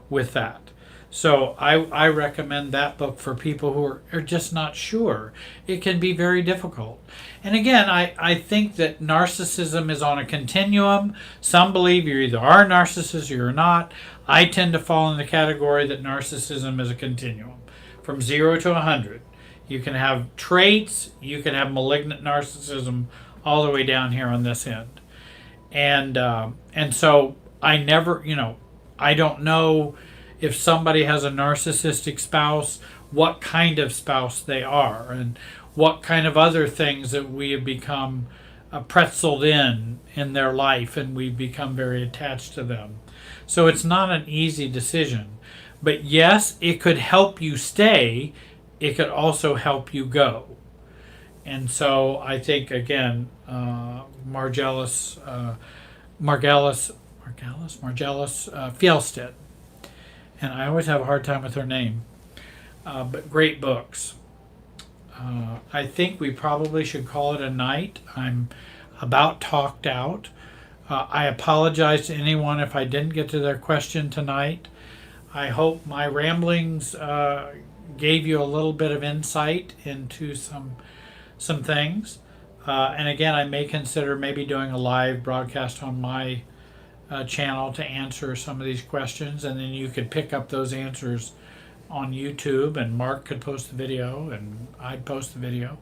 with that. So I recommend that book for people who are just not sure. It can be very difficult. And again, I think that narcissism is on a continuum. Some believe you either are a narcissist or you're not. I tend to fall in the category that narcissism is a continuum from 0 to 100. You can have traits, you can have malignant narcissism all the way down here on this end. And so I never, I don't know if somebody has a narcissistic spouse, what kind of spouse they are, and what kind of other things that we have become pretzeled in their life, and we've become very attached to them. So it's not an easy decision. But yes, it could help you stay. It could also help you go. And so I think, again, Marjalis Fjellstead. And I always have a hard time with her name. But great books. I think we probably should call it a night. I'm about talked out. I apologize to anyone if I didn't get to their question tonight. I hope my ramblings gave you a little bit of insight into some things. And again, I may consider maybe doing a live broadcast on my channel to answer some of these questions, and then you could pick up those answers on YouTube, and Mark could post the video, and I'd post the video.